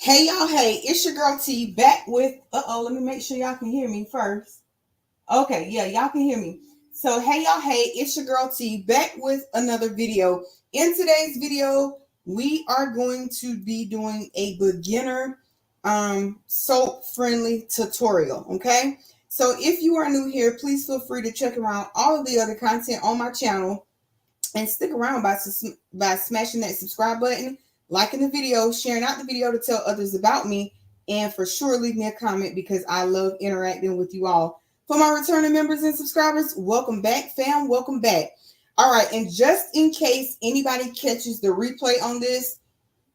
Hey y'all, hey, it's your girl T back with let me make sure y'all can hear me first. Okay, yeah, y'all can hear me. So hey y'all, hey, it's your girl T back with another video. In today's video, we are going to be doing a beginner soap friendly tutorial. Okay. So if you are new here, please feel free to check around all of the other content on my channel and stick around by smashing that subscribe button, liking the video, sharing out the video to tell others about me, and for sure leave me a comment because I love interacting with you all. For my returning members and subscribers, welcome back, fam. Welcome back. All right, and just in case anybody catches the replay on this,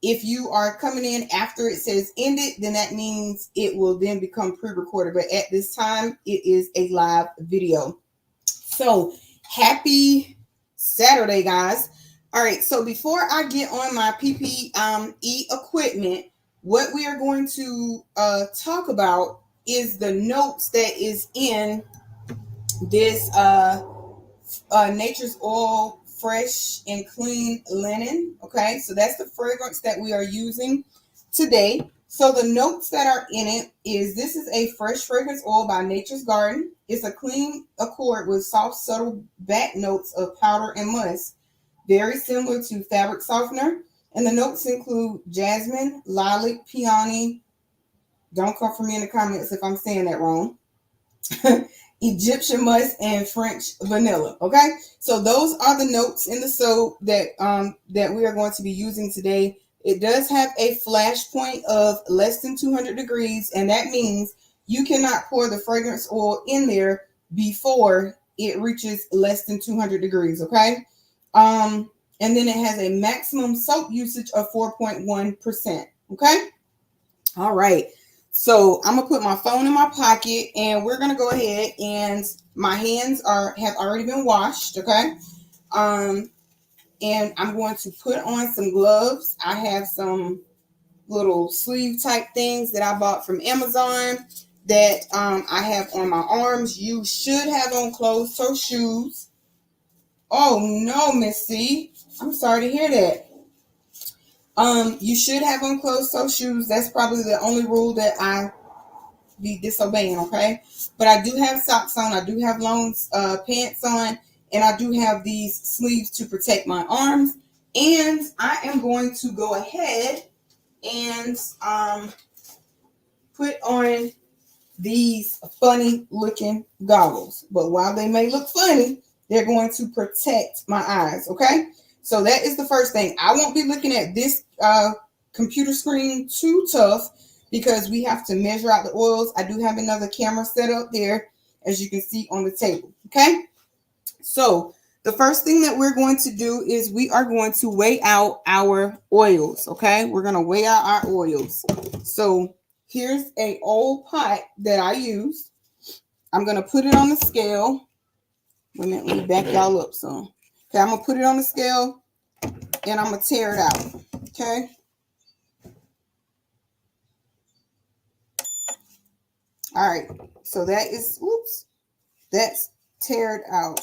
if you are coming in after it says ended, then that means it will then become pre-recorded. But at this time, it is a live video. So happy Saturday, guys. All right, so before I get on my PPE equipment, what we are going to talk about is the notes that is in this Nature's Oil Fresh and Clean Linen. Okay, so that's the fragrance that we are using today. So the notes that are in it is this is a fresh fragrance oil by Nature's Garden. It's a clean accord with soft, subtle back notes of powder and musk, very similar to fabric softener. And the notes include jasmine, lilac, peony. Don't come for me in the comments if I'm saying that wrong. Egyptian musk and French vanilla. Okay, so those are the notes in the soap that we are going to be using today. It does have a flash point of less than 200 degrees, and that means you cannot pour the fragrance oil in there before it reaches less than 200 degrees. Okay, and then it has a maximum soap usage of 4.1%. Okay, all right. So I'm gonna put my phone in my pocket, and we're gonna go ahead, and my hands have already been washed. Okay, and I'm going to put on some gloves. I have some little sleeve type things that I bought from Amazon that I have on my arms. You should have on closed-toe shoes. Oh no, Miss C, I'm sorry to hear that. You should have on closed-toe shoes. That's probably the only rule that I be disobeying, okay? But I do have socks on, I do have long pants on, and I do have these sleeves to protect my arms. And I am going to go ahead and put on these funny looking goggles. But while they may look funny, they're going to protect my eyes, okay? So that is the first thing. I won't be looking at this computer screen too tough because we have to measure out the oils. I do have another camera set up there, as you can see on the table, okay? So the first thing that we're going to do is we are going to weigh out our oils, okay? We're going to weigh out our oils. So here's an old pot that I use. I'm going to put it on the scale. Wait a minute, let me back y'all up some. Okay, I'm going to put it on the scale, and I'm going to tear it out, okay? All right, so that is, that's teared out.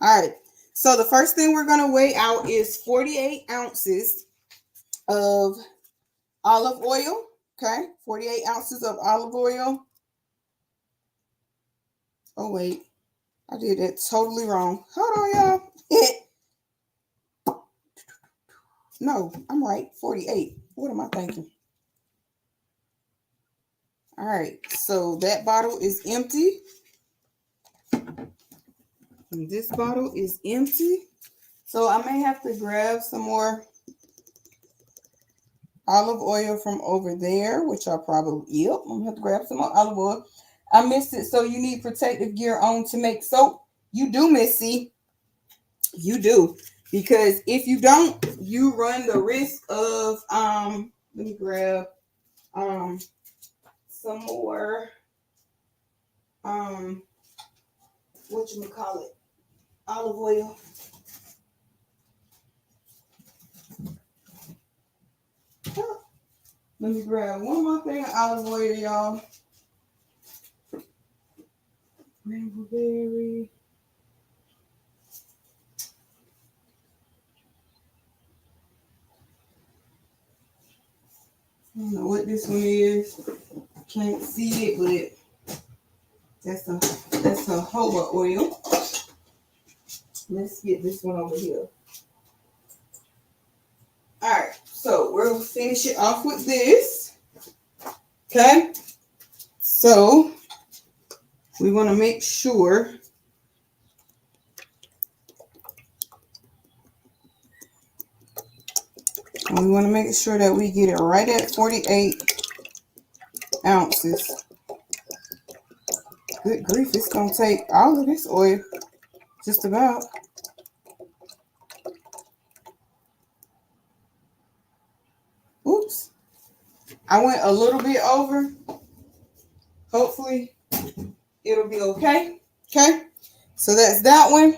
All right, so the first thing we're going to weigh out is 48 ounces of olive oil, okay? 48 ounces of olive oil. Oh, wait, I did that totally wrong. Hold on, y'all. No, I'm right, 48. What am I thinking? All right, so that bottle is empty. And this bottle is empty. So I may have to grab some more olive oil from over there, which I probably, yep, I'm gonna have to grab some more olive oil. I missed it. So you need protective gear on to make soap. You do, Missy. You do. Because if you don't, you run the risk of let me grab some more whatchamacallit, olive oil. Let me grab one more thing of olive oil, y'all. Rainbowberry. I don't know what this one is. Can't see it, but that's a jojoba oil. Let's get this one over here. All right, so we'll finish it off with this. Okay, so we want to make sure that we get it right at 48 ounces. Good grief, it's going to take all of this oil, just about. Oops. I went a little bit over. Hopefully, it'll be okay. Okay, so that's that one.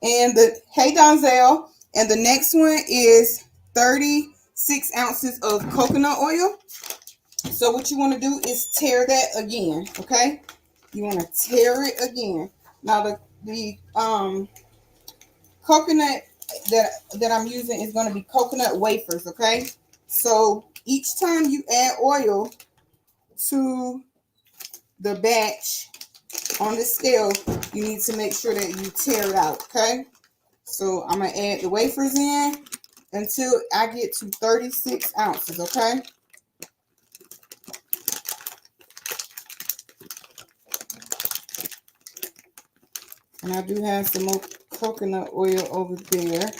And the Hey Donzel. And the next one is 36 ounces of coconut oil. So what you want to do is tear that again, okay? You want to tear it again. Now the coconut that I'm using is going to be coconut wafers, okay? So each time you add oil to the batch on the scale, you need to make sure that you tear it out, okay? So I'm going to add the wafers in until I get to 36 ounces, okay? And I do have some more coconut oil over there,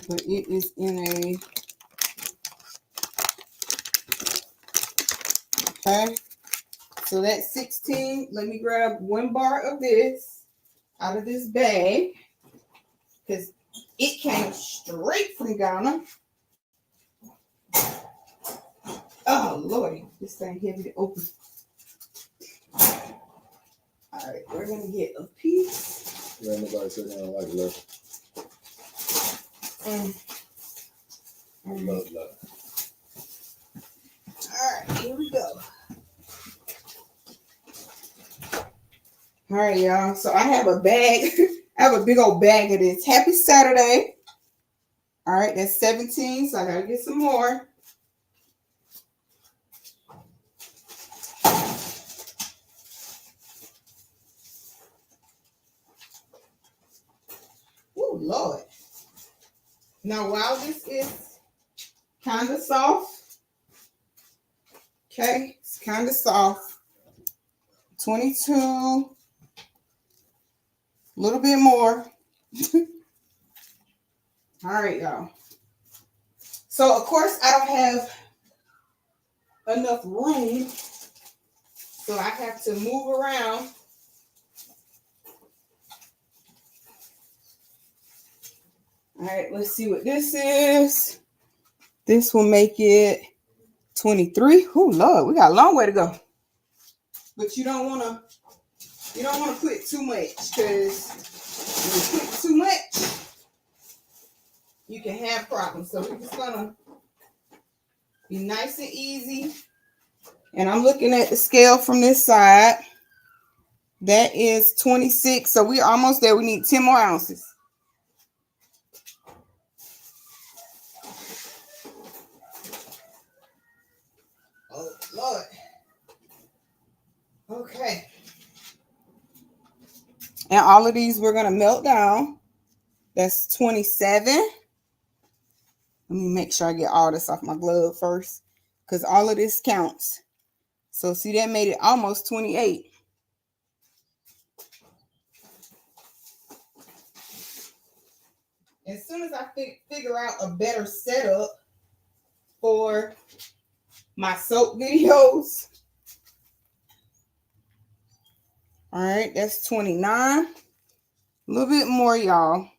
but it is in a, okay? So that's 16. Let me grab 1 bar of this out of this bag because it came straight from Ghana. Oh, Lordy, this thing heavy to open. All right, we're going to get a piece. Yeah, nobody said they don't like love. Love. All right, here we go. All right, y'all. So I have a bag. I have a big old bag of this. Happy Saturday. All right, that's 17. So I got to get some more. Oh, Lord. Now, while this is kind of soft, okay, it's kind of soft. 22, a little bit more. All right, y'all. So, of course, I don't have enough room, so I have to move around. All right, let's see what this is. This will make it 23. Oh, Lord, we got a long way to go. But you don't want to put too much, because when you put too much, you can have problems. So we're just gonna be nice and easy. And I'm looking at the scale from this side. That is 26. So we're almost there. We need 10 more ounces. Oh, Lord. Okay. And all of these we're going to melt down. That's 27. Let me make sure I get all this off my glove first, because all of this counts. So see, that made it almost 28. As soon as I figure out a better setup for my soap videos. All right, that's 29. A little bit more, y'all.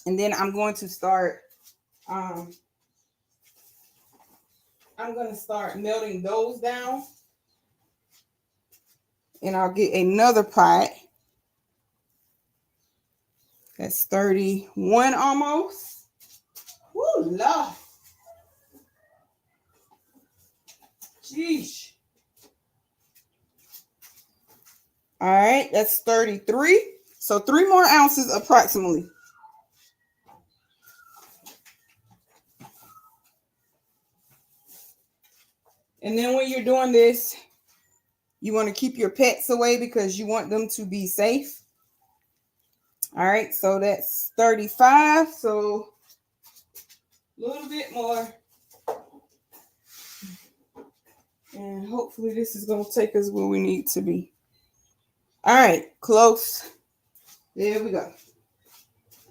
And then I'm going to start melting those down. And I'll get another pot. That's 31 almost. Woo, Lord. Jeez. All right, that's 33. So 3 more ounces approximately. And then when you're doing this, you want to keep your pets away because you want them to be safe. All right, so that's 35. So a little bit more. And hopefully this is going to take us where we need to be. All right, close. There we go.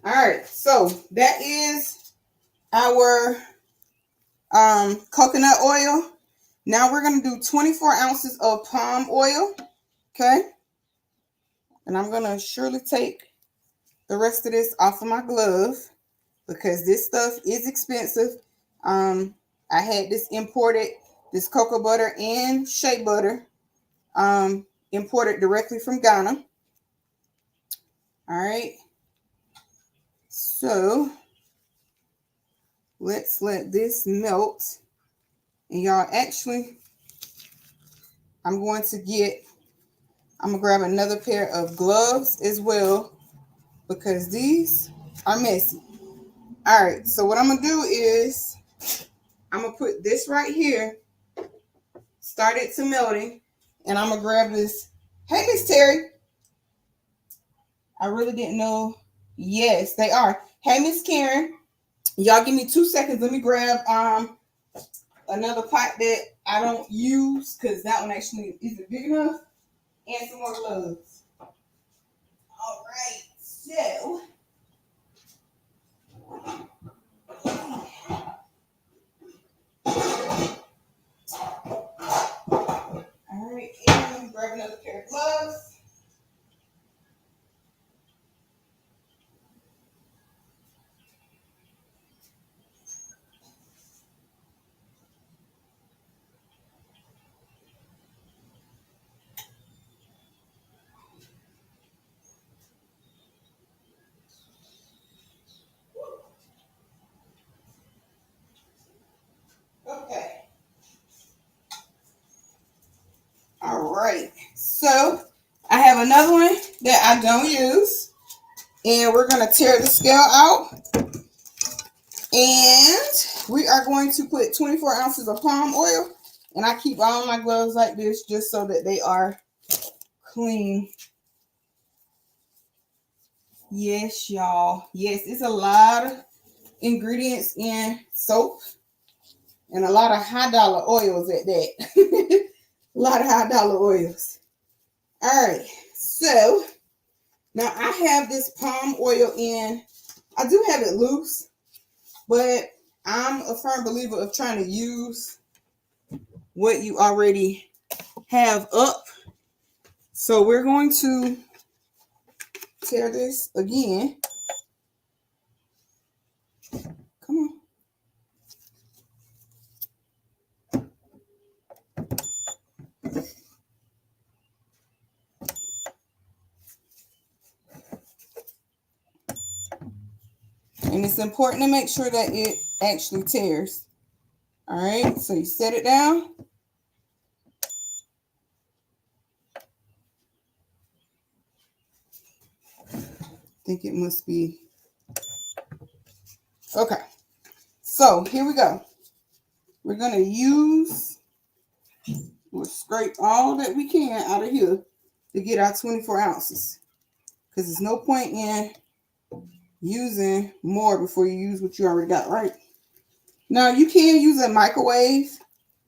All right, so that is our coconut oil. Now we're going to do 24 ounces of palm oil. Okay. And I'm going to surely take the rest of this off of my glove because this stuff is expensive. I had this imported, this cocoa butter and shea butter, imported directly from Ghana. All right. So let's let this melt. And y'all, actually, I'm going to grab another pair of gloves as well because these are messy. All right, so what I'm going to do is I'm going to put this right here, start it to melting, and I'm going to grab this. Hey, Miss Terry. I really didn't know. Yes, they are. Hey, Miss Karen. Y'all give me 2 seconds. Let me grab another pot that I don't use because that one actually isn't big enough, and some more gloves. All right, so all right, and grab another pair of gloves. Okay. All right. So I have another one that I don't use, and we're going to tear the scale out. And we are going to put 24 ounces of palm oil. And I keep all my gloves like this just so that they are clean. Yes, y'all. Yes, it's a lot of ingredients in soap and a lot of high dollar oils at that. A lot of high dollar oils. All right. So now I have this palm oil in. I do have it loose, but I'm a firm believer of trying to use what you already have up. So we're going to tear this again. Come on. And it's important to make sure that it actually tears. All right, so you set it down. I think it must be. Okay, so here we go. We're going to we'll scrape all that we can out of here to get our 24 ounces. Because there's no point in using more before you use what you already got, right? Now, you can use a microwave,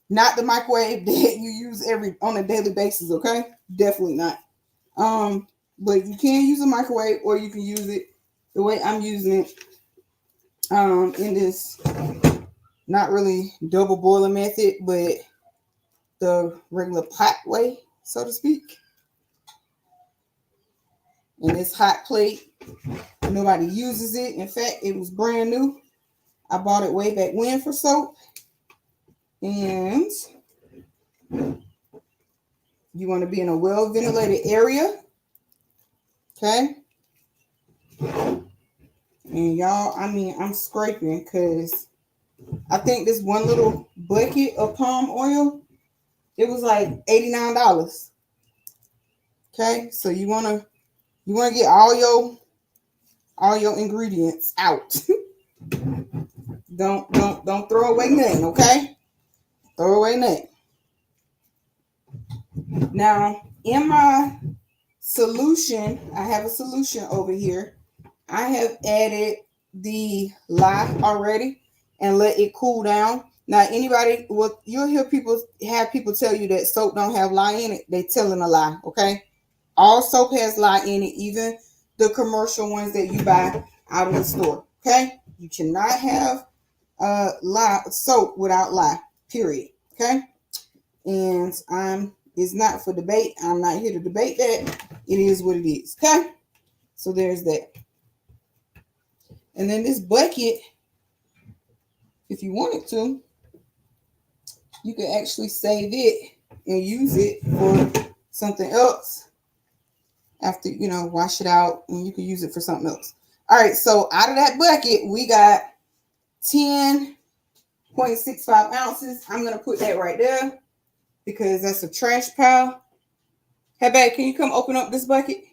not the microwave that you use on a daily basis, okay? Definitely not. But you can use a microwave, or you can use it the way I'm using it in this not really double boiling method, but the regular pot way, so to speak. And this hot plate, nobody uses it. In fact, it was brand new. I bought it way back when for soap. And you want to be in a well-ventilated area. Okay. And y'all, I mean, I'm scraping because I think this one little bucket of palm oil, it was like $89. Okay, so you wanna get all your ingredients out. Don't throw away nothing, okay? Throw away nothing. Now, in my solution, I have a solution over here. I have added the lye already and let it cool down. Now, anybody, well, you'll hear people tell you that soap don't have lye in it. They telling a lie, okay? All soap has lye in it, even the commercial ones that you buy out of the store, okay? You cannot have lye soap without lye, period, okay? And it's not for debate. I'm not here to debate that. It is what it is, okay? So there's that. And then this bucket, if you wanted to, you could actually save it and use it for something else after, wash it out, and you can use it for something else. All right, so out of that bucket, we got 10.65 ounces. I'm going to put that right there because that's a trash pile. Hey, babe, can you come open up this bucket?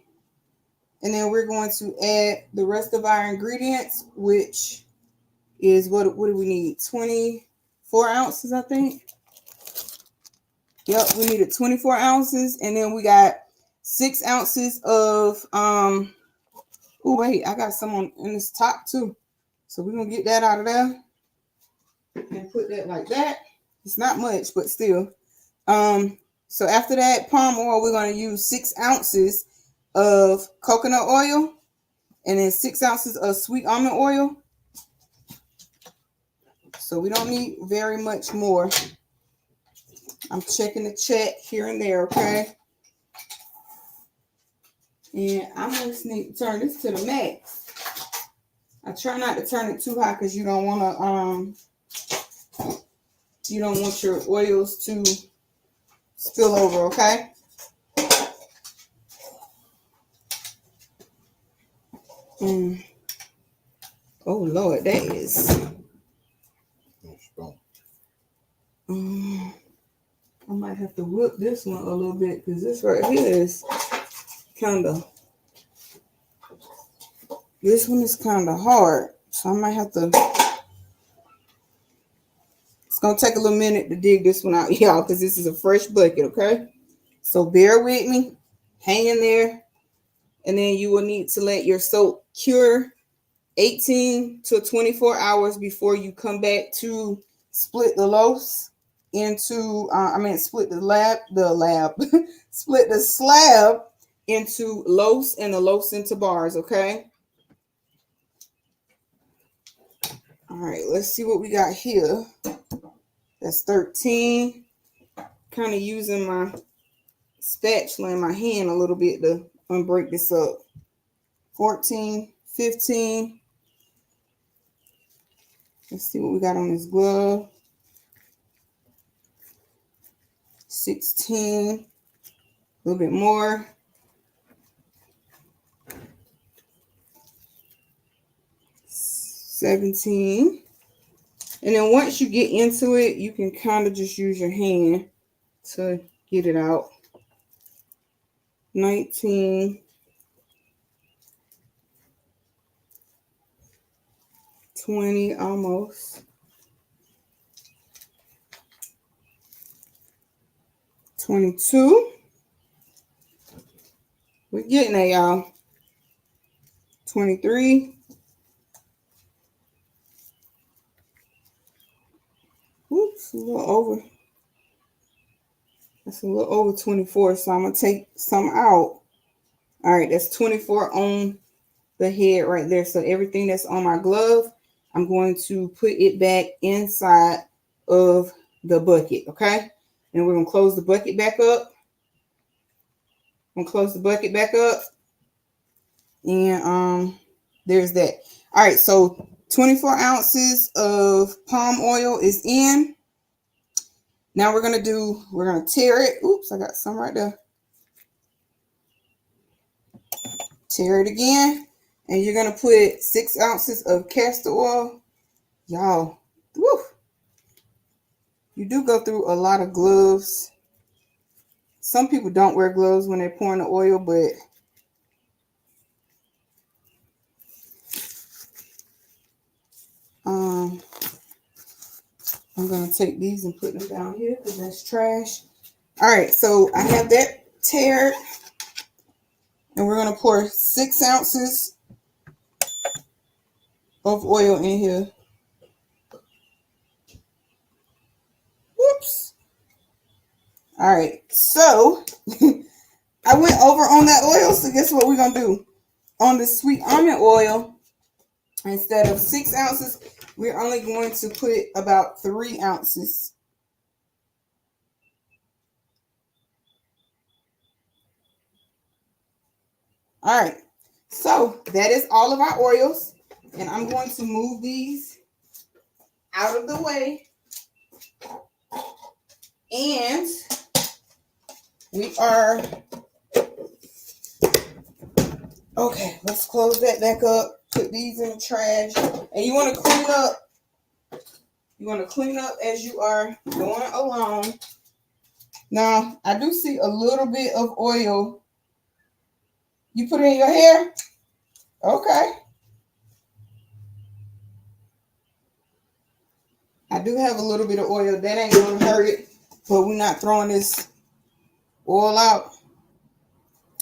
And then we're going to add the rest of our ingredients, which is, what do we need? 24 ounces, I think. Yep, we needed 24 ounces. And then we got 6 ounces of, oh, wait, I got some in this top too. So we're going to get that out of there and put that like that. It's not much, but still. So after that palm oil, we're going to use 6 ounces of coconut oil and then 6 ounces of sweet almond oil. So we don't need very much more. I'm checking the chat here and there, okay? And I'm just need to turn this to the max. I try not to turn it too high because you don't want your oils to spill over, okay? Oh Lord, that is. I might have to whip this one a little bit because this right here is this one is kind of hard. So I might have to, it's going to take a little minute to dig this one out, y'all, because this is a fresh bucket, okay? So bear with me, hang in there, and then you will need to let your soap cure 18 to 24 hours before you come back to split the loaves into, split split the slab into loaves and the loaves into bars, okay? All right, let's see what we got here. That's 13. Kind of using my spatula in my hand a little bit to unbreak this up. 14, 15. Let's see what we got on this glove. 16. A little bit more. 17. And then once you get into it, you can kind of just use your hand to get it out. 19. 20 almost. 22. We're getting there, y'all. 23. Oops, a little over. That's a little over 24, so I'm going to take some out. All right, that's 24 on the head right there. So everything that's on my glove, I'm going to put it back inside of the bucket, okay? And we're going to close the bucket back up. I'm going to close the bucket back up. And there's that. All right, so 24 ounces of palm oil is in. Now we're going to tear it. Oops, I got some right there. Tear it again. And you're going to put 6 ounces of castor oil. Y'all, woo, you do go through a lot of gloves. Some people don't wear gloves when they're pouring the oil, but I'm going to take these and put them down here because that's trash. All right, so I have that tare, and we're going to pour 6 ounces of oil in here. Whoops. All right, so I went over on that oil, so guess what we're going to do? On the sweet almond oil, instead of 6 ounces, we're only going to put about 3 ounces. All right, so that is all of our oils, and I'm going to move these out of the way, and we are okay. Let's close that back up, put these in the trash, and you want to clean up. You want to clean up as you are going along. Now, I do see a little bit of oil. You put it in your hair? Okay. I do have a little bit of oil. That ain't going to hurt it, but we're not throwing this oil out.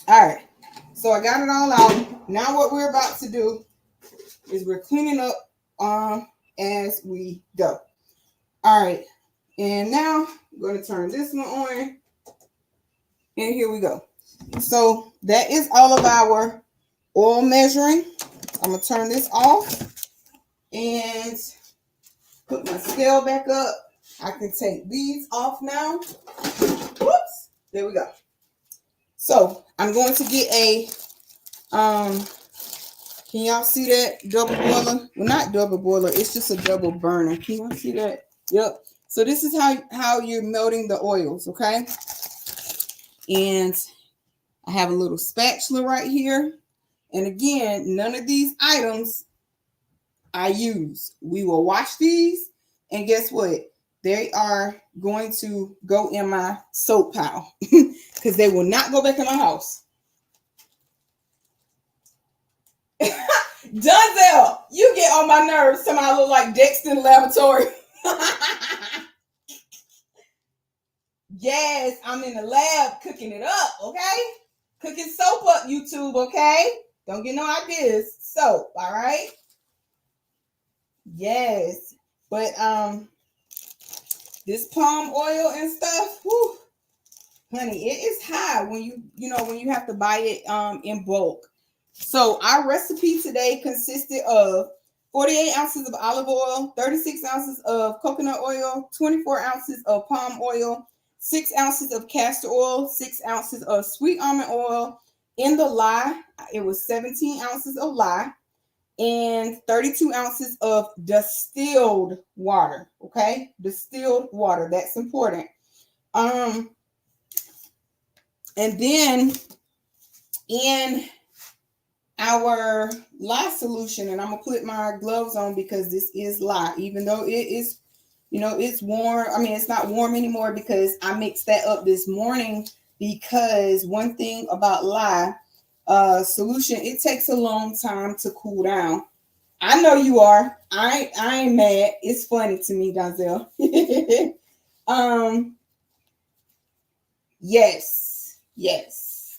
All right. So I got it all out. Now what we're about to do is we're cleaning up as we go. All right. And now I'm going to turn this one on. And here we go. So that is all of our oil measuring. I'm going to turn this off and put my scale back up. I can take these off now. Whoops. There we go. So I'm going to get a, can y'all see that double boiler? Well, not double boiler. It's just a double burner. Can y'all see that? Yep. So this is how you're melting the oils, okay? And I have a little spatula right here. And again, none of these items I use. We will wash these, and guess what? They are going to go in my soap pile because they will not go back in my house. Dunzel, you get on my nerves. Somebody look like Dexter in the laboratory. Yes, I'm in the lab cooking it up, okay? Cooking soap up, YouTube, okay? Don't get no ideas. Soap, all right? Yes. But this palm oil and stuff, whew, honey, it is high when when you have to buy it in bulk. So our recipe today consisted of 48 ounces of olive oil, 36 ounces of coconut oil, 24 ounces of palm oil, 6 ounces of castor oil, 6 ounces of sweet almond oil. In the lye, it was 17 ounces of lye and 32 ounces of distilled water. Okay, distilled water. That's important. And then in our lye solution, and I'm gonna put my gloves on because this is lye, even though it is, it's warm. I mean, it's not warm anymore because I mixed that up this morning. Because one thing about lye solution, it takes a long time to cool down. I know you are. I ain't mad. It's funny to me, Donzel. Yes.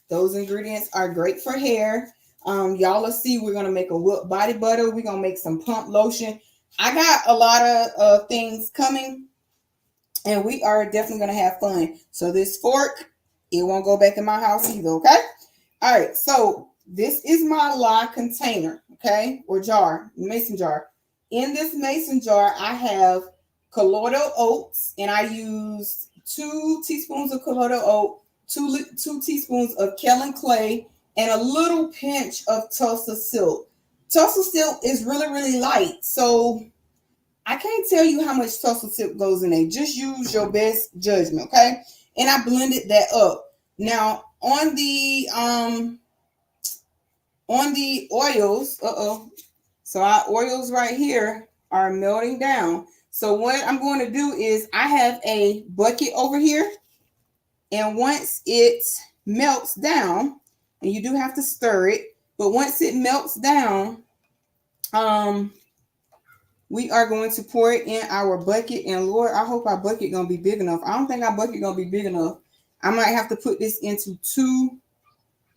Those ingredients are great for hair. Y'all will see we're gonna make a whipped body butter. We're gonna make some pump lotion. I got a lot of things coming, and we are definitely gonna have fun. So this fork, it won't go back in my house either. Okay. All right. So this is my lye container. Okay, or jar, mason jar. In this mason jar, I have colloidal oats, and I use 2 teaspoons of colloidal oat, two teaspoons of Kellen clay, and a little pinch of Tulsa silk. Tulsa silk is really, really light, so I can't tell you how much Tulsa silk goes in there. Just use your best judgment, okay? And I blended that up. Now on the oils, so our oils right here are melting down. So what I'm going to do is I have a bucket over here, and once it melts down, and you do have to stir it, but once it melts down, we are going to pour it in our bucket. And Lord, I hope our bucket gonna be big enough. I don't think our bucket gonna be big enough. I might have to put this into 2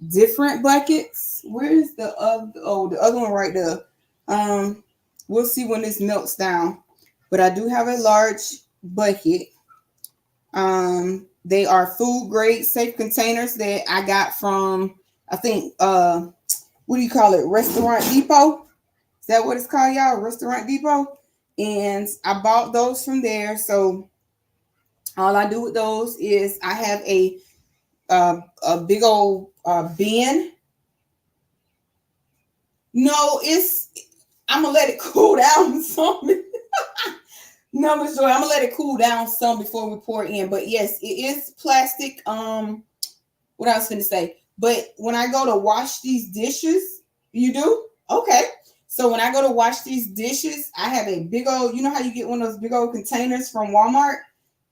different buckets. Where's the other? Oh, the other one right there. We'll see when this melts down. But I do have a large bucket. They are food grade safe containers that I got from, I think, what do you call it? Restaurant Depot. Is that what it's called, y'all? Restaurant Depot. And I bought those from there. So all I do with those is I have a big old bin. No, I'm gonna let it cool down some. No, Miss Joy, I'm gonna let it cool down some before we pour it in. But yes, it is plastic. What I was gonna say. But when I go to wash these dishes, you do? Okay. So when I go to wash these dishes, I have a big old, you know how you get one of those big old containers from Walmart?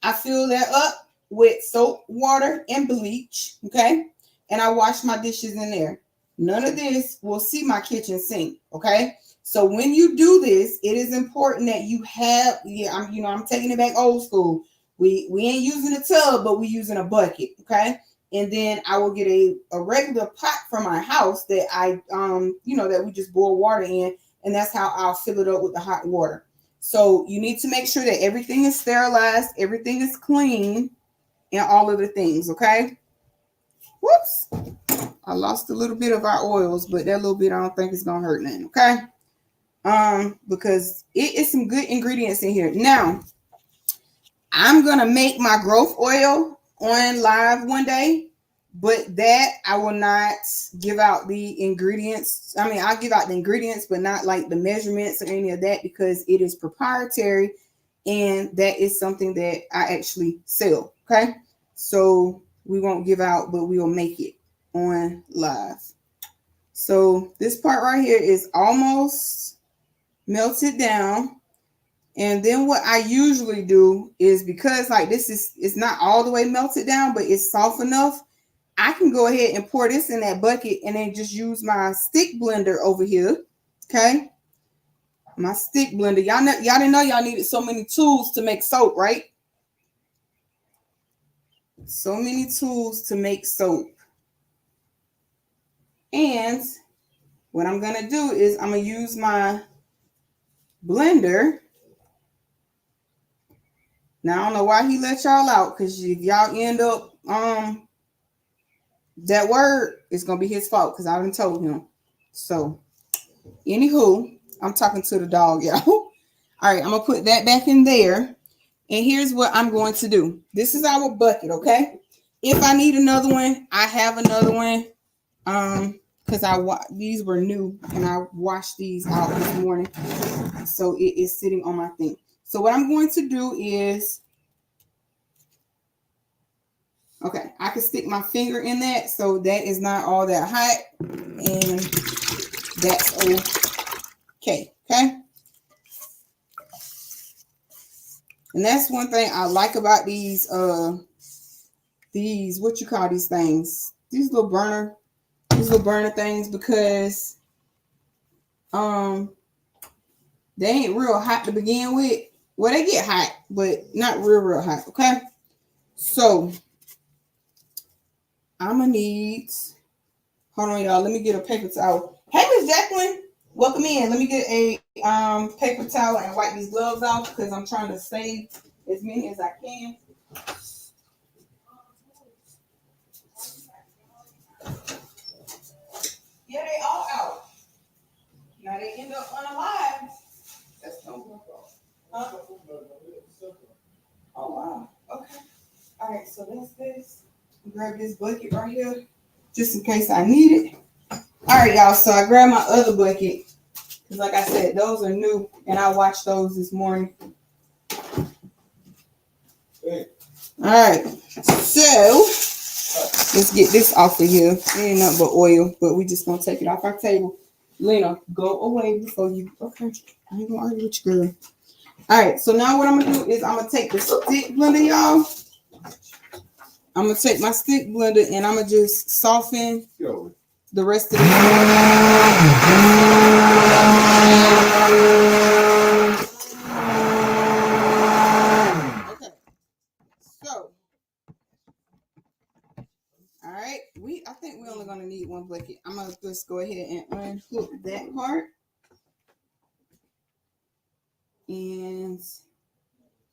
I fill that up with soap, water, and bleach. Okay. And I wash my dishes in there. None of this will see my kitchen sink. Okay. So when you do this, it is important that you have, I'm taking it back old school. We ain't using a tub, but we using a bucket. Okay. And then I will get a regular pot from my house that that we just boil water in. And that's how I'll fill it up with the hot water. So you need to make sure that everything is sterilized, everything is clean, and all of the things, okay? Whoops. I lost a little bit of our oils, but that little bit I don't think it's gonna hurt nothing, okay? Because it is some good ingredients in here. Now, I'm gonna make my growth oil on live one day, but that I will not give out the ingredients. I mean, I'll give out the ingredients, but not like the measurements or any of that because it is proprietary and that is something that I actually sell. Okay. So we won't give out, but we will make it on live. So this part right here is almost melted down. And then what I usually do is because like it's not all the way melted down, but it's soft enough. I can go ahead and pour this in that bucket and then just use my stick blender over here. Okay. My stick blender. Y'all didn't know y'all needed so many tools to make soap, right? So many tools to make soap. And what I'm going to do is I'm going to use my blender. Now, I don't know why he let y'all out because if y'all end up that word, it's going to be his fault because I done told him. So, anywho, I'm talking to the dog, y'all. All right, I'm going to put that back in there. And here's what I'm going to do. This is our bucket, okay? If I need another one, I have another one. Because these were new and I washed these out this morning. So it is sitting on my thing. So what I'm going to do is, okay, I can stick my finger in that. So that is not all that hot. And that's okay. Okay. And that's one thing I like about these, what you call these things? These little burner things because, they ain't real hot to begin with. Well, they get hot, but not real hot. Okay. So I'm gonna need, hold on, y'all. Let me get a paper towel. Hey, Miss Jacqueline, welcome in. Let me get a paper towel and wipe these gloves off because I'm trying to save as many as I can. Yeah, they all out. Now they end up unalive. That's no good. Huh? Oh wow. Okay. All right. So that's this. Grab this bucket right here, just in case I need it. All right, y'all. So I grabbed my other bucket because, like I said, those are new, and I watched those this morning. All right. So let's get this off of here. It ain't nothing but oil, but we just gonna take it off our table. Lena, go away before you. Okay. I ain't gonna argue with you, girl. All right. So now what I'm gonna do is I'm gonna take the stick blender, y'all. I'm gonna take my stick blender and I'm gonna just soften the rest of the Okay. So right, I think we're only gonna need one bucket. I'm gonna just go ahead and unhook that part and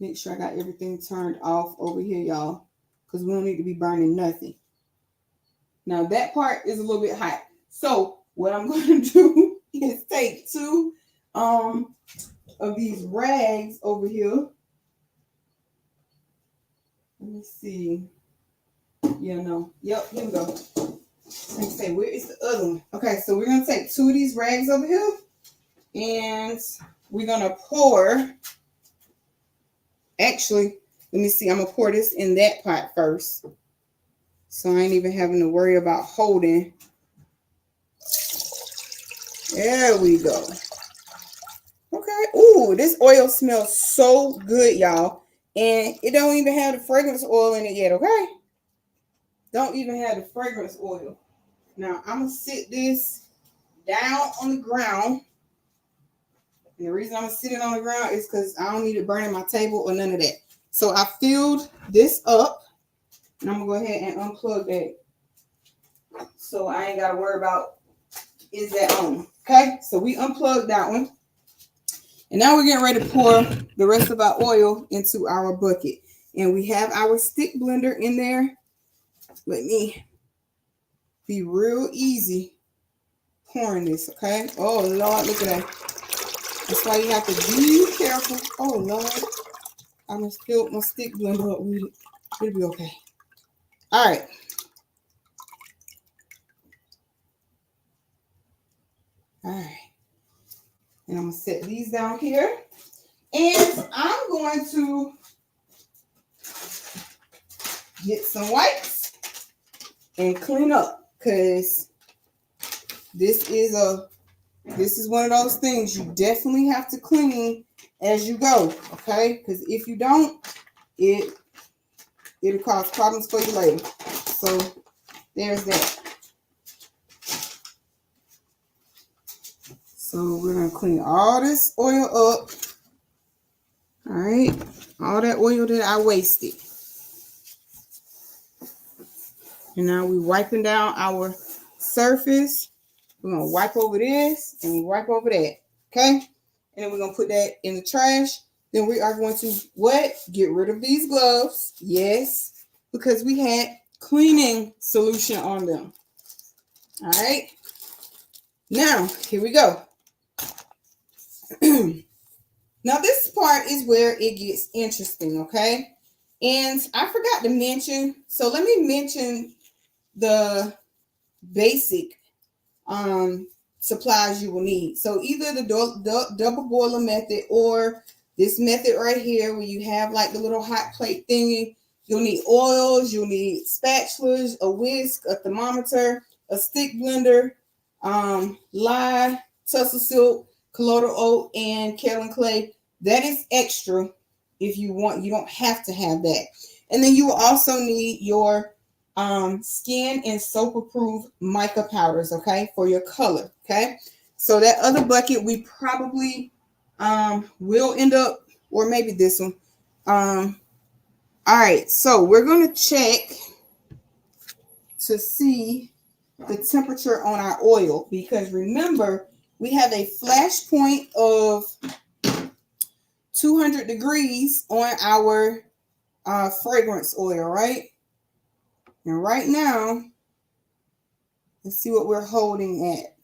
make sure I got everything turned off over here, y'all, because we don't need to be burning nothing. Now that part is a little bit hot. So what I'm going to do is take two of these rags over here. Let me see. Yeah, no. Yep, here we go. Let me say, where is the other one? Okay, so we're going to take two of these rags over here. And we're going to pour. Actually, let me see. I'm going to pour this in that pot first. So I ain't even having to worry about holding. There we go. Okay. Ooh, this oil smells so good, y'all. And it don't even have the fragrance oil in it yet, okay? Don't even have the fragrance oil. Now, I'm going to sit this down on the ground. And the reason I'm sitting on the ground is because I don't need it burning my table or none of that. So I filled this up. And I'm going to go ahead and unplug that. So I ain't got to worry about, is that on? Okay? So we unplugged that one. And now we're getting ready to pour the rest of our oil into our bucket. And we have our stick blender in there. Let me be real easy pouring this, okay? Oh, Lord, look at that. That's why you have to be careful. Oh, Lord. I just filled my stick blender up with it. It'll be okay. All right. All right. And I'm going to set these down here. And I'm going to get some wipes and clean up, because this is one of those things you definitely have to clean as you go, okay? Because if you don't, it'll cause problems for you later. So there's that. So we're gonna clean all this oil up. All right, all that oil that I wasted. And now we're wiping down our surface. We're going to wipe over this and we wipe over that. Okay? And then we're going to put that in the trash. Then we are going to what? Get rid of these gloves. Yes. Because we had cleaning solution on them. All right. Now, here we go. Now, this part is where it gets interesting. Okay? And I forgot to mention. So let me mention the basic supplies you will need. So either the double boiler method or this method right here where you have like the little hot plate thingy. You'll need oils, you'll need spatulas, a whisk, a thermometer, a stick blender, lye, tussle silk, colloidal oat, and kaolin clay. That is extra if you want. You don't have to have that. And then you will also need your skin and soap approved mica powders, okay, for your color. Okay, so that other bucket we probably will end up, or maybe this one. All right, so we're gonna check to see the temperature on our oil, because remember we have a flash point of 200 degrees on our fragrance oil, right? And right now, let's see what we're holding at.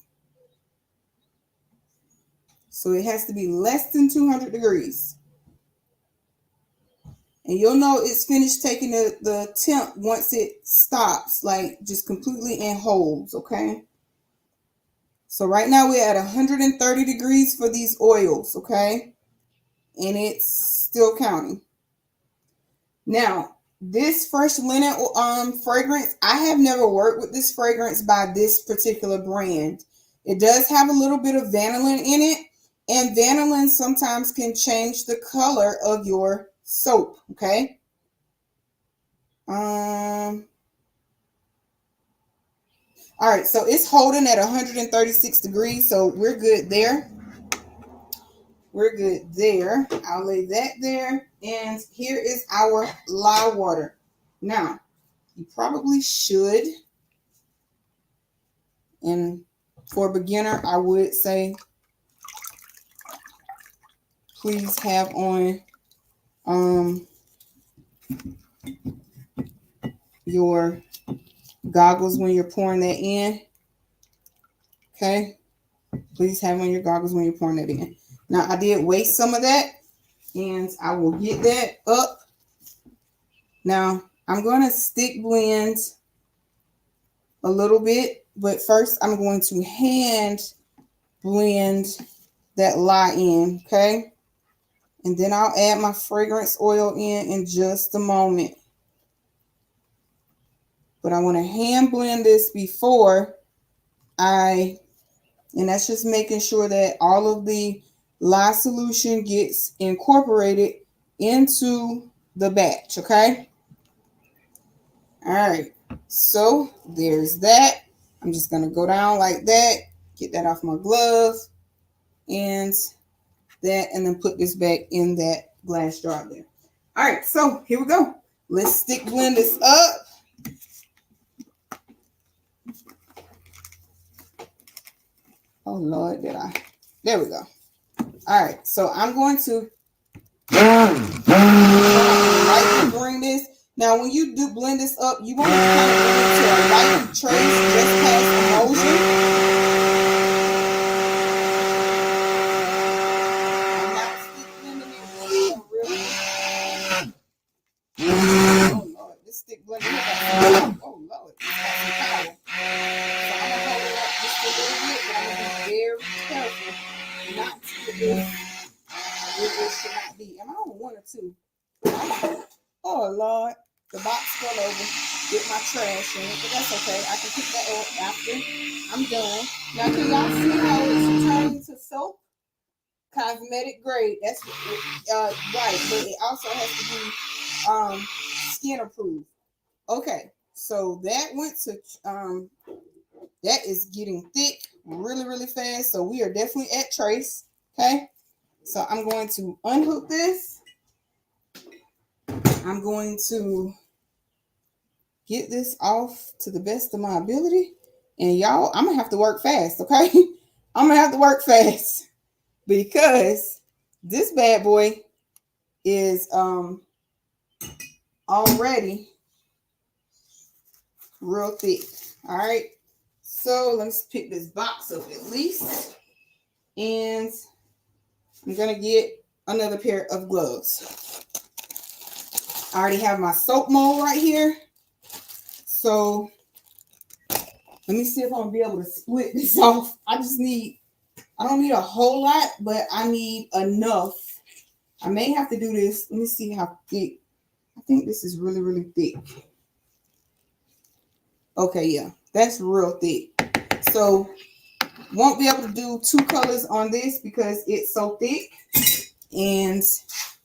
So it has to be less than 200 degrees. And you'll know it's finished taking the temp once it stops, like just completely and holds, okay? So right now we're at 130 degrees for these oils, okay? And it's still counting. Now, this fresh linen fragrance, I have never worked with this fragrance by this particular brand. It does have a little bit of vanillin in it, and vanillin sometimes can change the color of your soap, okay? All right, so it's holding at 136 degrees, so we're good there. We're good there. I'll lay that there. And here is our lye water. Now, you probably should And for a beginner, I would say please have on your goggles when you're pouring that in. Okay, please have on your goggles when you're pouring that in. Now I did waste some of that, and I will get that up. Now I'm going to stick blend a little bit, but first I'm going to hand blend that lye in. Okay, and then I'll add my fragrance oil in just a moment. But I want to hand blend this before and that's just making sure that all of the lye solution gets incorporated into the batch, okay? All right, so there's that. I'm just gonna go down like that, get that off my glove, and that, and then put this back in that glass jar there. All right, so here we go. Let's stick blend this up. Oh Lord, there we go. All right, so I'm going to lightly bring this. Now, when you do blend this up, you want to kind of bring it to a light trace just past emulsion. I'm not stick blending it really. Oh Lord, this stick blender here got some, oh Lord, it's got some power. So I'm gonna hold it up just a little bit, but I'm gonna be very careful not to put this. This should not be. Am I on one or two? Oh Lord, the box fell over with my trash in it, but that's okay. I can pick that up after I'm done. Now, can y'all see how it's turning to soap? Cosmetic grade. That's right, but it also has to be skin approved. Okay, so that went to that is getting thick really, really fast. So we are definitely at trace. Okay, so I'm going to unhook this. I'm going to get this off to the best of my ability. And y'all, I'm going to have to work fast, okay? I'm going to have to work fast because this bad boy is already real thick. All right. So let's pick this box up at least. And I'm going to get another pair of gloves. I already have my soap mold right here. So let me see if I'm going to be able to split this off. I don't need a whole lot, but I need enough. I may have to do this. Let me see how thick. I think this is really, really thick. Okay, yeah, that's real thick. So won't be able to do two colors on this because it's so thick. And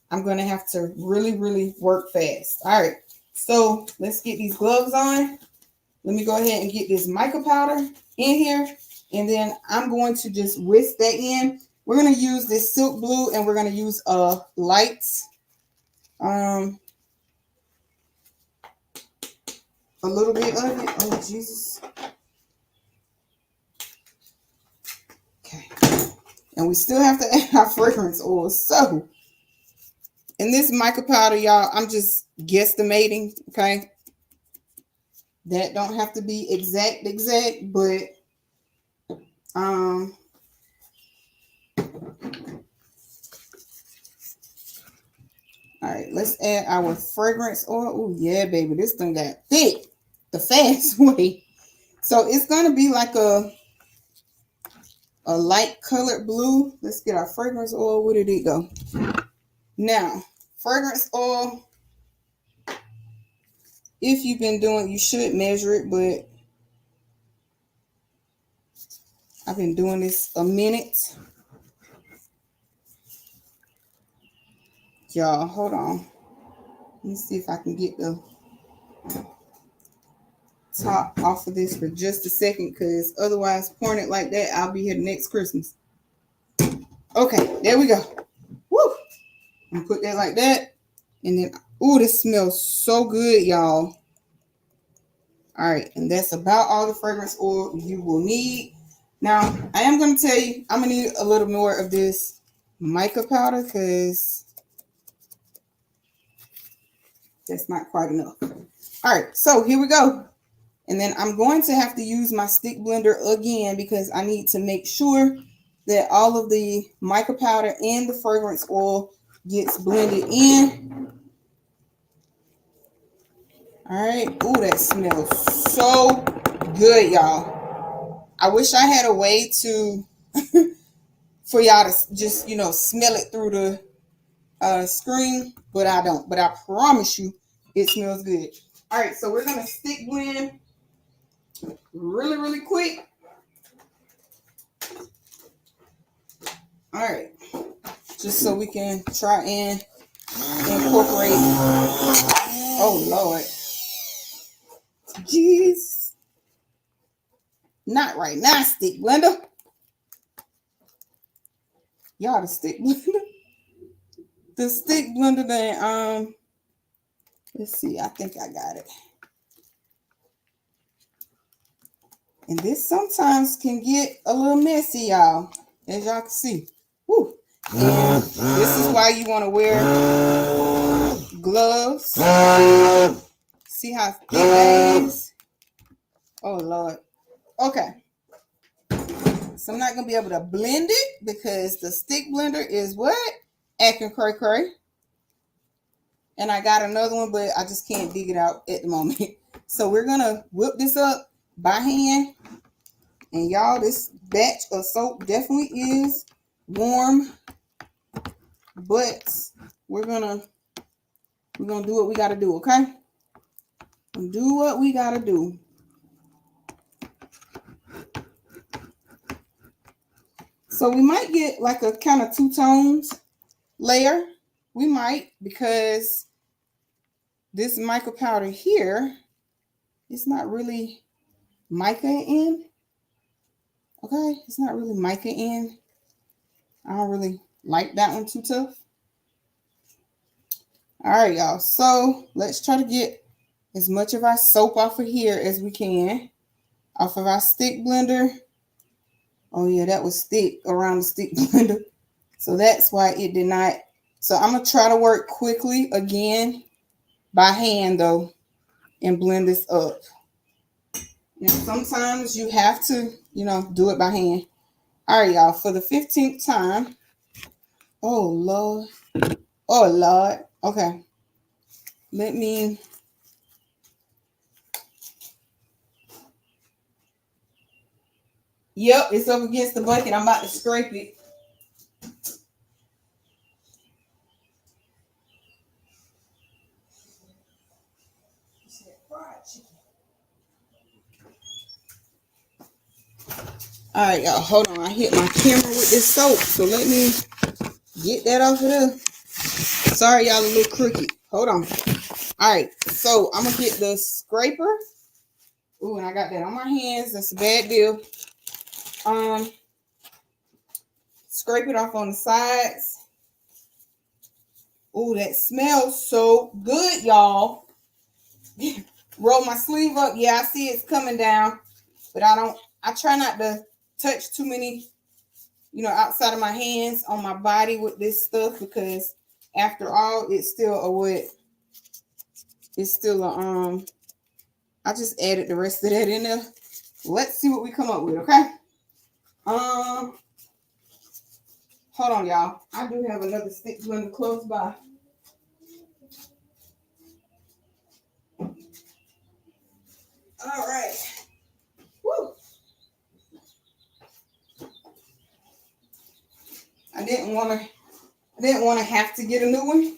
I'm going to have to really, really work fast. All right, so let's get these gloves on. Let me go ahead and get this mica powder in here. And then I'm going to just whisk that in. We're going to use this silk blue and we're going to use a light, a little bit of it. Oh, Jesus. Okay. And we still have to add our fragrance oil. So, in this mica powder, y'all, I'm just guesstimating, okay? That don't have to be exact, but all right, let's add our fragrance oil. Oh, yeah, baby, this thing got thick the fast way. So it's going to be like a light colored blue. Let's get our fragrance oil. Where did it go? Now, fragrance oil, if you've been doing, you should measure it, but I've been doing this a minute. Y'all, hold on. Let me see if I can get the top off of this for just a second, because otherwise pouring it like that, I'll be here next Christmas. Okay, there we go. Woo! I'm gonna put that like that. And then, ooh, this smells so good, y'all. All right, and that's about all the fragrance oil you will need. Now, I am going to tell you, I'm going to need a little more of this mica powder because that's not quite enough. All right, so here we go. And then I'm going to have to use my stick blender again because I need to make sure that all of the mica powder and the fragrance oil gets blended in. All right. Ooh, that smells so good, y'all. I wish I had a way to for y'all to just, smell it through the screen, but I don't. But I promise you, it smells good. All right, so we're gonna stick blend really, really quick. All right, just so we can try and incorporate. Oh Lord, jeez, not right now, stick blender. Y'all, the stick blender, the stick blender. That let's see. I think I got it. And this sometimes can get a little messy, y'all, as y'all can see. Woo. And this is why you want to wear gloves. See how thick that is? Oh, Lord. Okay. So I'm not going to be able to blend it because the stick blender is what? Acting cray-cray. And I got another one, but I just can't dig it out at the moment. So we're going to whip this up by hand. And y'all, this batch of soap definitely is warm, but we're gonna do what we gotta do, okay? Do what we gotta do. So we might get like a kind of two tones layer. We might, because this mica powder here, it's not really mica in. Okay, it's not really mica in. I don't really like that one too tough. All right, y'all. So let's try to get as much of our soap off of here as we can. Off of our stick blender. Oh yeah, that was thick around the stick blender. So that's why it did not. So I'm going to try to work quickly again by hand though and blend this up. Sometimes you have to, do it by hand. All right, y'all, for the 15th time. Oh, Lord. Oh, Lord. Okay. Let me. Yep, it's up against the bucket. I'm about to scrape it. All right, y'all, hold on. I hit my camera with this soap, so let me get that off of there. Sorry, y'all, a little crooked. Hold on. All right, so I'm gonna get the scraper. Ooh, and I got that on my hands. That's a bad deal. Scrape it off on the sides. Ooh, that smells so good, y'all. Roll my sleeve up. Yeah, I see it's coming down, but I try not to touch too many, outside of my hands on my body with this stuff, because after all, it's still a what? It's still a, I just added the rest of that in there. Let's see what we come up with, okay? Hold on, y'all. I do have another stick blender close by. All right. Woo. I didn't want to have to get a new one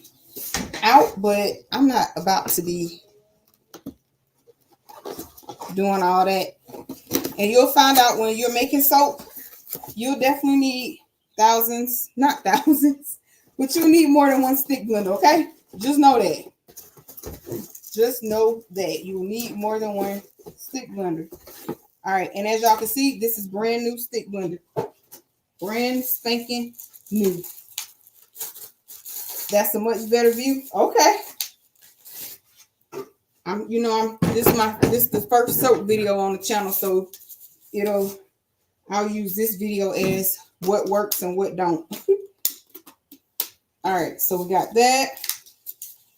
out, but I'm not about to be doing all that. And you'll find out when you're making soap, you'll definitely need not thousands, but you'll need more than one stick blender, okay? Just know that. Just know that you'll need more than one stick blender. All right, and as y'all can see, this is brand new stick blender. Brand spanking new. That's a much better view. Okay. All This is the first soap video on the channel, so I'll use this video as what works and what don't. All right, so we got that.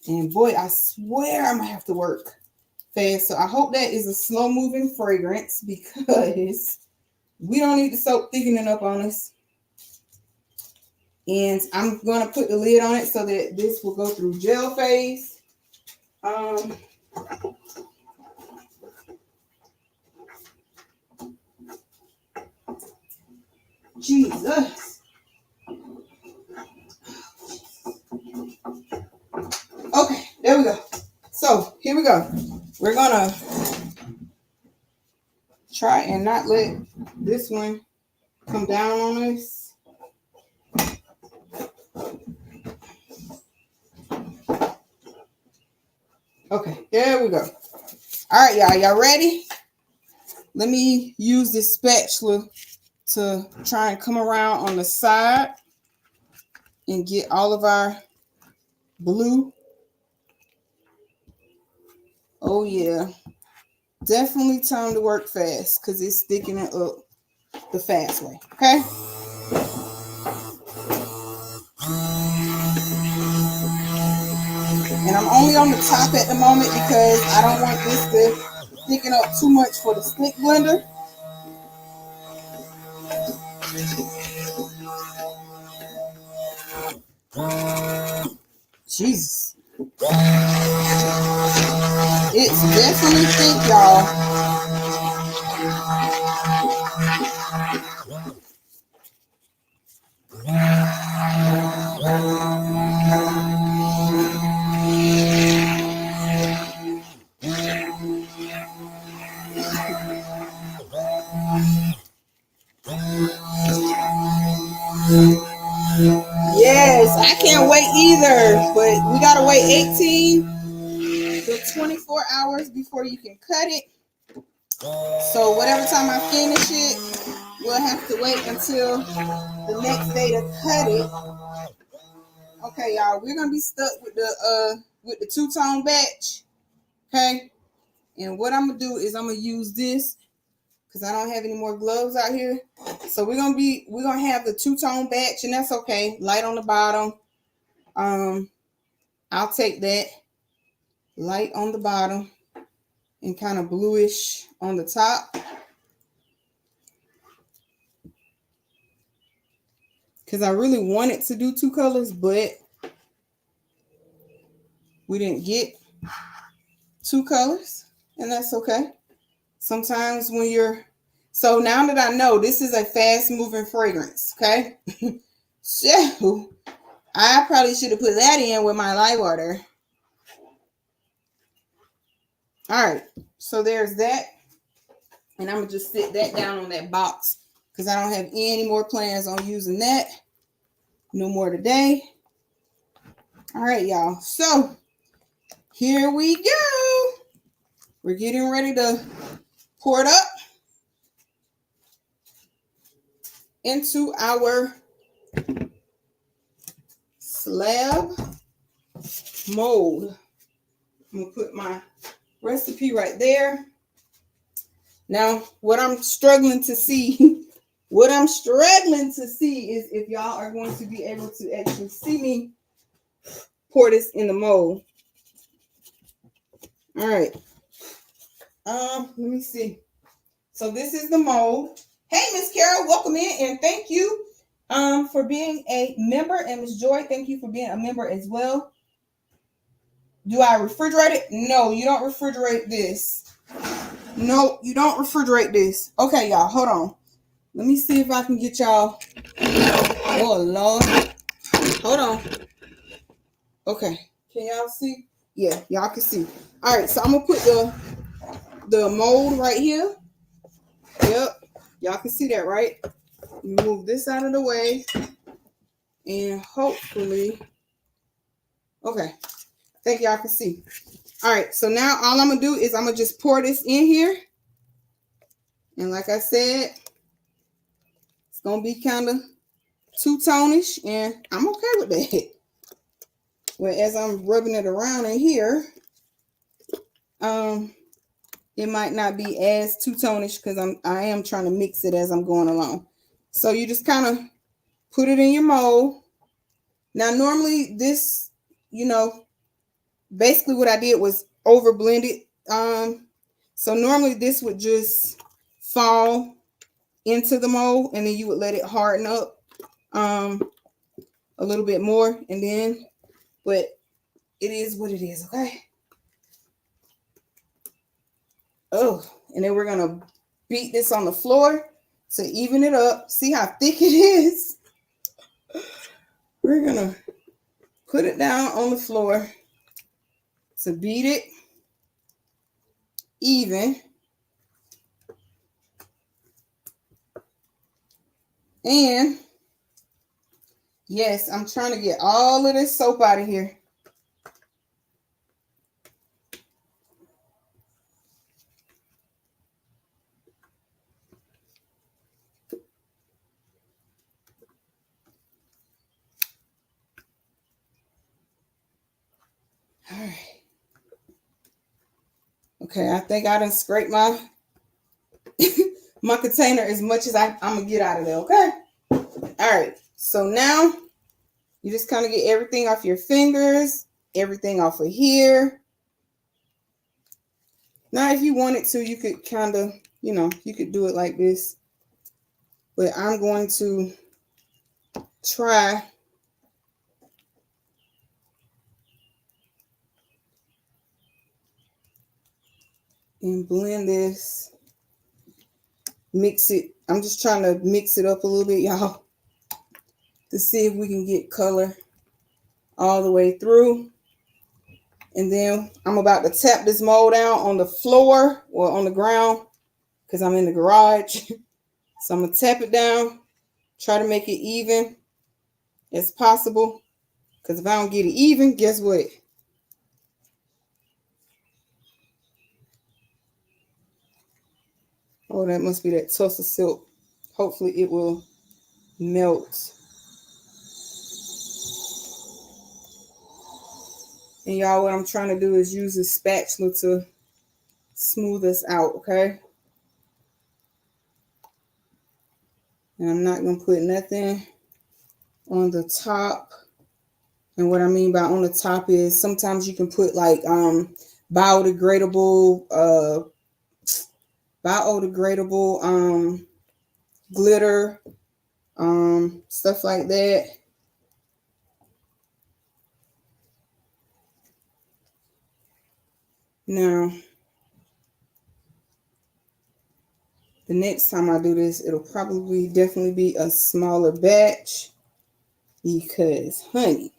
And boy, I swear I'm gonna have to work fast. So I hope that is a slow moving fragrance because we don't need the soap thickening up on us. And I'm gonna put the lid on it so that this will go through gel phase. Jesus. Okay, there we go. So here we go. We're gonna try and not let this one come down on us. Okay, there we go. All right, y'all ready? Let me use this spatula to try and come around on the side and get all of our blue. Oh yeah, definitely time to work fast because it's sticking it up the fast way. Okay. And I'm only on the top at the moment because I don't want this to thicken up too much for the stick blender. Jesus. It's definitely thick, y'all. Yes, I can't wait either, but we gotta wait 18 to 24 hours before you can cut it. So whatever time I finish it, we'll have to wait until the next day to cut it. Okay, y'all, we're gonna be stuck with the two-tone batch. Okay, and what I'm gonna do is I'm gonna use this because I don't have any more gloves out here. So we're gonna have the two-tone batch, and that's okay. Light on the bottom. I'll take that. Light on the bottom and kind of bluish on the top. Because I really wanted to do two colors, but we didn't get two colors, and that's okay. Sometimes when you're, so now that I know this is a fast moving fragrance, okay? So I probably should have put that in with my light water. All right, so there's that. And I'm going to just sit that down on that box because I don't have any more plans on using that. No more today. All right, y'all. So here we go. We're getting ready to pour it up into our slab mold. I'm going to put my recipe right there. Now, what I'm struggling to see is if y'all are going to be able to actually see me pour this in the mold. All right. Let me see. So this is the mold. Hey, Miss Carol, welcome in and thank you for being a member. And Miss Joy, thank you for being a member as well. Do I refrigerate it? No, you don't refrigerate this. No, you don't refrigerate this. Okay, y'all, hold on. Let me see if I can get y'all. Oh, Lord. Hold on. Okay. Can y'all see? Yeah, y'all can see. All right, so I'm going to put the mold right here. Yep. Y'all can see that, right? Move this out of the way. And hopefully. Okay. I think y'all can see. All right, so now all I'm going to do is I'm going to just pour this in here. And like I said, it's going to be kind of two-tonish, and I'm okay with that. Well, as I'm rubbing it around in here, it might not be as two-tonish because I am trying to mix it as I'm going along. So you just kind of put it in your mold. Now, normally this, basically what I did was over blend it. So normally this would just fall into the mold and then you would let it harden up a little bit more, and then, but it is what it is, okay? Oh, and then we're gonna beat this on the floor to even it up. See how thick it is? We're gonna put it down on the floor to beat it even. And yes, I'm trying to get all of this soap out of here. All right. Okay, I think I done scraped my my container as much as I'm gonna get out of there, okay? All right, so now you just kind of get everything off your fingers, everything off of here. Now, if you wanted to, you could kind of, you could do it like this. But I'm going to try and blend this, mix it. I'm just trying to mix it up a little bit, y'all, to see if we can get color all the way through. And then I'm about to tap this mold down on the floor or on the ground because I'm in the garage. So I'm going to tap it down, try to make it even as possible. Because if I don't get it even, guess what? Oh, that must be that tussle silk. Hopefully it will melt. And y'all, what I'm trying to do is use a spatula to smooth this out, okay? And I'm not going to put nothing on the top. And what I mean by on the top is sometimes you can put like biodegradable glitter, stuff like that. Now, the next time I do this, it'll probably definitely be a smaller batch because, honey,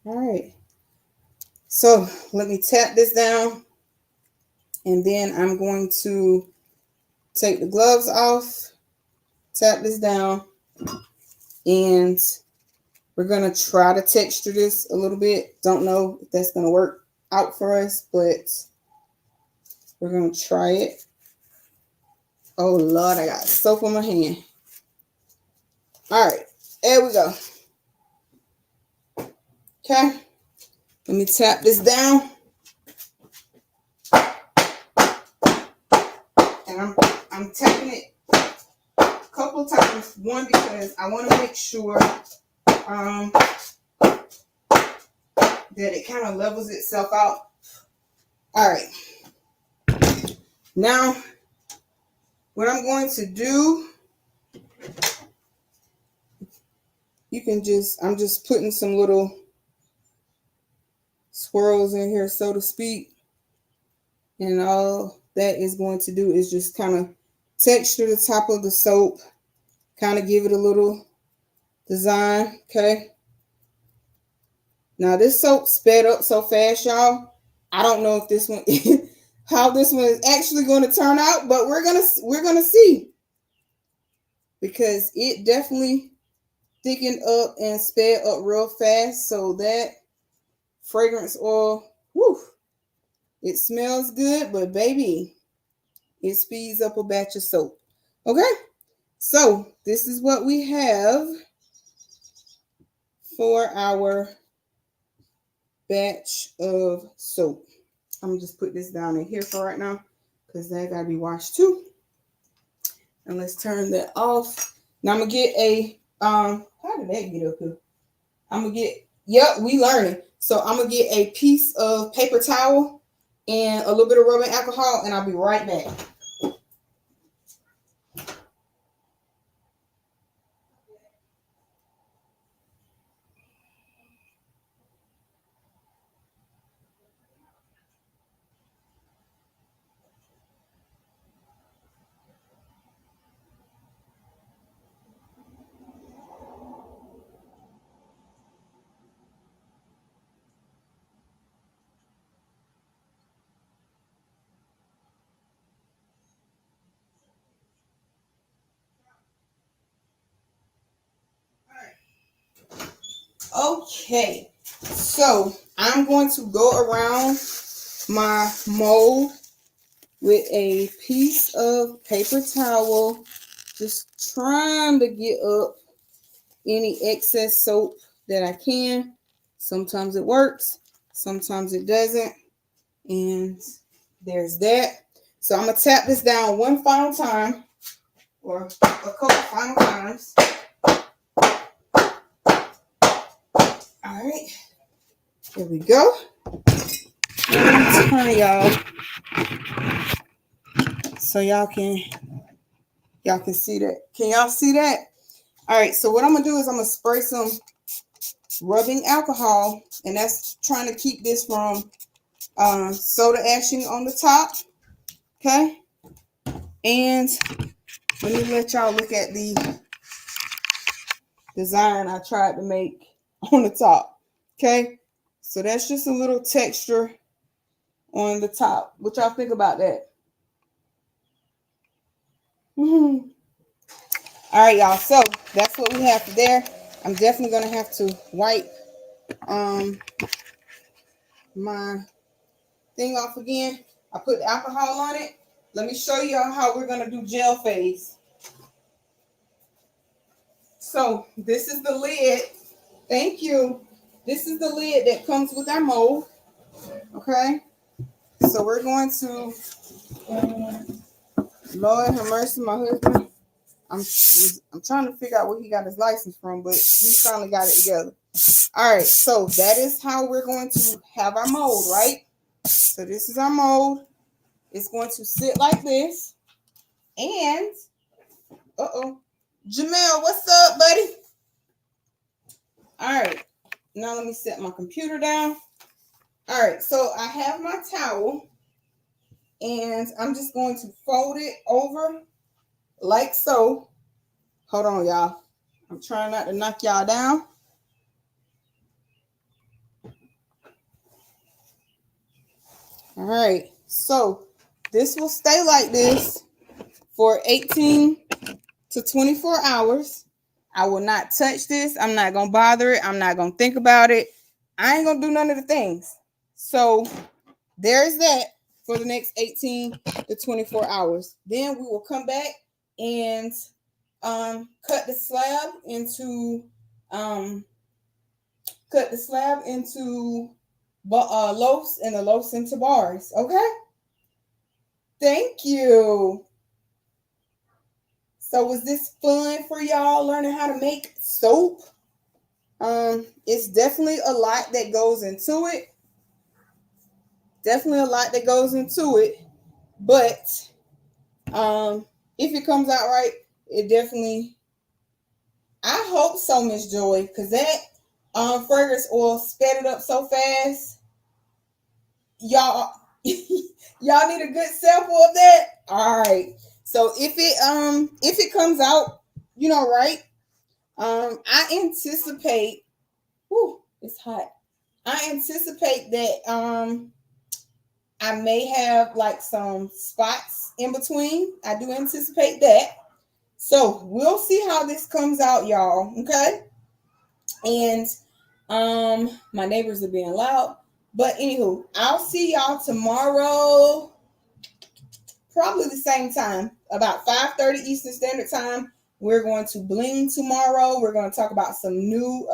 all right. So let me tap this down, and then I'm going to take the gloves off, tap this down, and we're going to try to texture this a little bit. Don't know if that's going to work out for us, but we're going to try it. Oh, Lord, I got soap on my hand. All right, there we go. Okay, let me tap this down. And I'm tapping it a couple times. One, because I want to make sure that it kind of levels itself out. All right. Now, what I'm going to do, I'm just putting some little swirls in here, so to speak. And all that is going to do is just kind of texture the top of the soap, kind of give it a little design, okay? Now, this soap sped up so fast, y'all. I don't know if this one, how this one is actually going to turn out, but we're gonna see, because it definitely thickened up and sped up real fast. So that fragrance oil, whew, it smells good, but baby, it speeds up a batch of soap. Okay, so this is what we have for our batch of soap. I'm gonna just put this down in here for right now because that gotta be washed too. And let's turn that off. Now I'm gonna get a how did that get up here? I'm gonna get, yep, we learning. So I'm gonna get a piece of paper towel and a little bit of rubbing alcohol, and I'll be right back. Okay, so I'm going to go around my mold with a piece of paper towel, just trying to get up any excess soap that I can. Sometimes it works, sometimes it doesn't, and there's that. So I'm gonna tap this down one final time, or a couple final times. All right, there we go. Turn y'all so y'all can see that. Can y'all see that? All right, so what I'm gonna do is I'm gonna spray some rubbing alcohol, and that's trying to keep this from soda ashing on the top. Okay, and let me let y'all look at the design I tried to make on the top. Okay, so that's just a little texture on the top. What y'all think about that? Mm-hmm. All right, y'all, so that's what we have there. I'm definitely gonna have to wipe my thing off again. I put alcohol on it. Let me show y'all how we're gonna do gel phase. So this is the lid. Thank you. This is the lid that comes with our mold. Okay. So we're going to, Lord have mercy, my husband. I'm trying to figure out where he got his license from, but we finally got it together. All right. So that is how we're going to have our mold, right? So this is our mold. It's going to sit like this. And, Jamel, what's up, buddy? All right. Now let me set my computer down. All right. So I have my towel. And I'm just going to fold it over like so. Hold on, y'all. I'm trying not to knock y'all down. All right. So this will stay like this for 18 to 24 hours. I will not touch this. I'm not going to bother it. I'm not going to think about it. I ain't going to do none of the things. So there's that for the next 18 to 24 hours. Then we will come back and cut the slab into loaves, and the loaves into bars. Okay. Thank you. So was this fun for y'all learning how to make soap? It's definitely a lot that goes into it. But if it comes out right, it definitely, I hope so, Miss Joy, because that fragrance oil sped it up so fast. Y'all y'all need a good sample of that. All right. So if it comes out, right, I anticipate, it's hot. I anticipate that I may have like some spots in between. I do anticipate that. So we'll see how this comes out, y'all. Okay. And my neighbors are being loud. But anywho, I'll see y'all tomorrow, probably the same time, about 5:30 Eastern Standard Time. We're going to bling tomorrow. We're going to talk about some new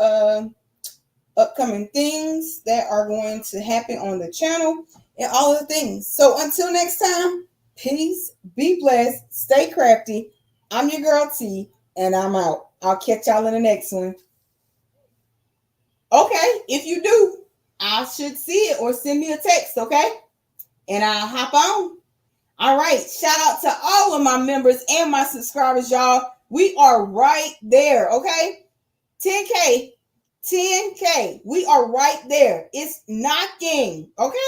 upcoming things that are going to happen on the channel and all of the things. So until next time, peace, be blessed, stay crafty. I'm your girl T, and I'm out. I'll catch y'all in the next one. Okay, if you do, I should see it or send me a text, okay? And I'll hop on. All right, shout out to all of my members and my subscribers, y'all. We are right there, okay? 10K, 10K. We are right there. It's knocking, okay?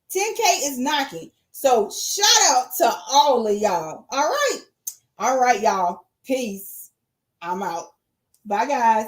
10K is knocking. So shout out to all of y'all. All right, y'all. Peace. I'm out. Bye, guys.